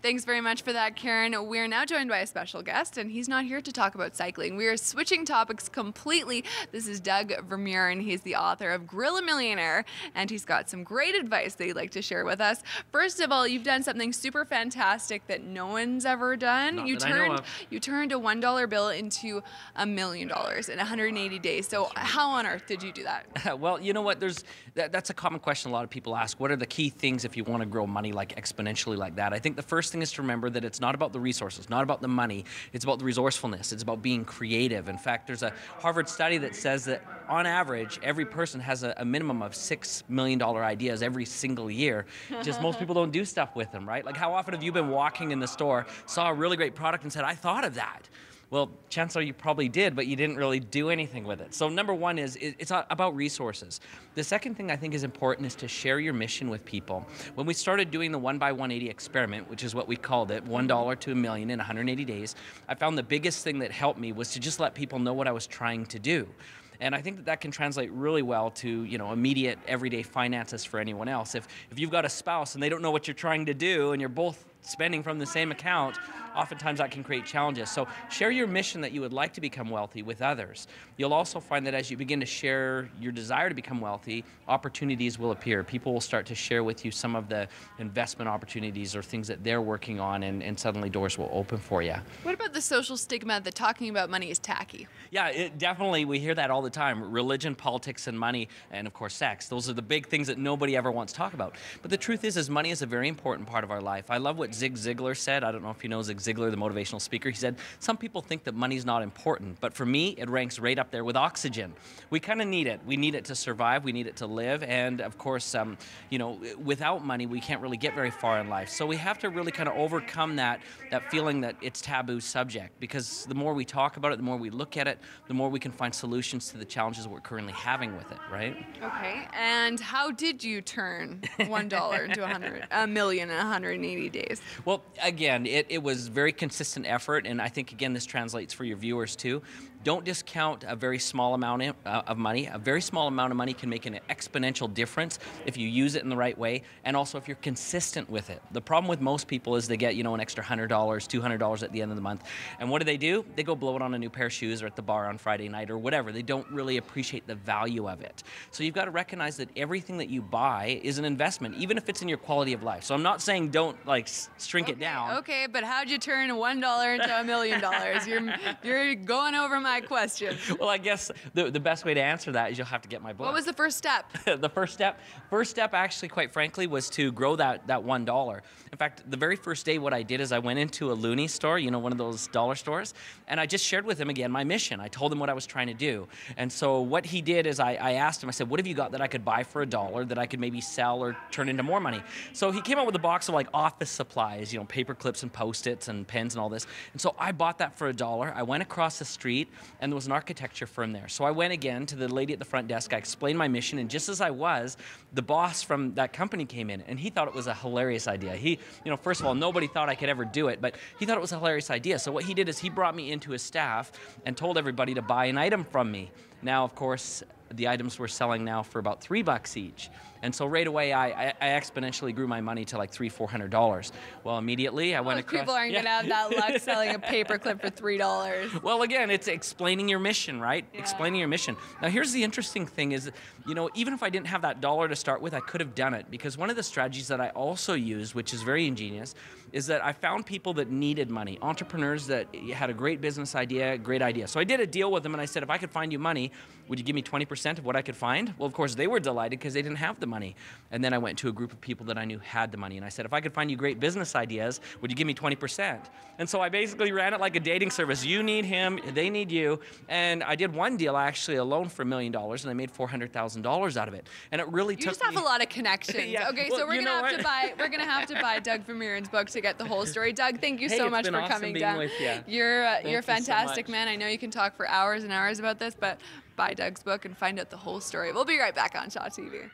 Thanks very much for that, Karen. We're now joined by a special guest, and he's not here to talk about cycling. We are switching topics completely. This is Doug Vermeeren. He's the author of Grill A Millionaire, and he's got some great advice that he'd like to share with us. First of all, you've done something super fantastic that no one's ever done. Not that I know of. You turned a $1 bill into $1 million in 180 days. So how on earth did you do that? Well, you know what? That's a common question a lot of people ask. What are the key things if you want to grow money like exponentially like that? I think the first thing is to remember that it's not about the resources, not about the money. It's about the resourcefulness. It's about being creative. In fact, there's a Harvard study that says that on average, every person has a minimum of $6 million ideas every single year. Just most people don't do stuff with them, right? Like, how often have you been walking in the store, saw a really great product and said, I thought of that? Well, chances are you probably did, but you didn't really do anything with it. So number one is it's about resources. The second thing I think is important is to share your mission with people. When we started doing the 1x180 experiment, which is what we called it, $1 to $1 million in 180 days, I found the biggest thing that helped me was to just let people know what I was trying to do. And I think that can translate really well to, immediate everyday finances for anyone else. If you've got a spouse and they don't know what you're trying to do and you're both spending from the same account, oftentimes that can create challenges. So share your mission that you would like to become wealthy with others. You'll also find that as you begin to share your desire to become wealthy, opportunities will appear. People will start to share with you some of the investment opportunities or things that they're working on, and suddenly doors will open for you. What about the social stigma that talking about money is tacky? Yeah, definitely. We hear that all the time. Religion, politics, and money, and of course sex. Those are the big things that nobody ever wants to talk about. But the truth is money is a very important part of our life. I love what Zig Ziglar said. I don't know if you know Zig Ziglar, the motivational speaker. He said, some people think that money's not important, but for me, it ranks right up there with oxygen. We kind of need it. We need it to survive. We need it to live. And of course, without money, we can't really get very far in life. So we have to really kind of overcome that feeling that it's taboo subject, because the more we talk about it, the more we look at it, the more we can find solutions to the challenges we're currently having with it, right? Okay. And how did you turn $1 into $1 million in 180 days? Well, again, it was very consistent effort, and I think, again, this translates for your viewers too. Don't discount a very small amount of money. A very small amount of money can make an exponential difference if you use it in the right way, and also if you're consistent with it. The problem with most people is they get, an extra $100, $200 at the end of the month, and what do? They go blow it on a new pair of shoes or at the bar on Friday night or whatever. They don't really appreciate the value of it. So you've got to recognize that everything that you buy is an investment, even if it's in your quality of life. So I'm not saying don't shrink it down. Okay, but how'd you turn $1 into $1 million? You're going over my question. Well, I guess the best way to answer that is you'll have to get my book. What was the first step? The first step actually, quite frankly, was to grow that $1. In fact, the very first day what I did is I went into a loony store, one of those dollar stores, and I just shared with him again my mission. I told him what I was trying to do. And so what he did is I asked him, I said, what have you got that I could buy for $1 that I could maybe sell or turn into more money? So he came out with a box of office supplies, paper clips and Post-its and pens and all this. And so I bought that for $1. I went across the street and there was an architecture firm there. So I went again to the lady at the front desk. I explained my mission, and just as I was, the boss from that company came in, and he thought it was a hilarious idea. He, first of all, nobody thought I could ever do it, but he thought it was a hilarious idea. So what he did is he brought me into his staff and told everybody to buy an item from me. Now, of course, the items we're selling now for about $3 each. And so right away, I exponentially grew my money to $300-$400. Well, immediately I went across. People aren't going to have that luck selling a paperclip for $3. Well, again, it's explaining your mission, right? Yeah. Explaining your mission. Now, here's the interesting thing is, even if I didn't have that $1 to start with, I could have done it, because one of the strategies that I also use, which is very ingenious, is that I found people that needed money, entrepreneurs that had a great business idea, great idea. So I did a deal with them, and I said, if I could find you money, would you give me 20% of what I could find? Well, of course, they were delighted because they didn't have the money. And then I went to a group of people that I knew had the money, and I said, if I could find you great business ideas, would you give me 20%? And so I basically ran it like a dating service. You need him, they need you. And I did one deal actually alone for $1 million, and I made $400,000 out of it. And it really took me... You just have a lot of connections. Yeah. Okay, Well, so we're gonna have to buy Doug Vermeeren's book to get the whole story. Doug, thank you so much for coming down. With you. You're a fantastic so man. I know you can talk for hours and hours about this, but buy Doug's book and find out the whole story. We'll be right back on Shaw TV.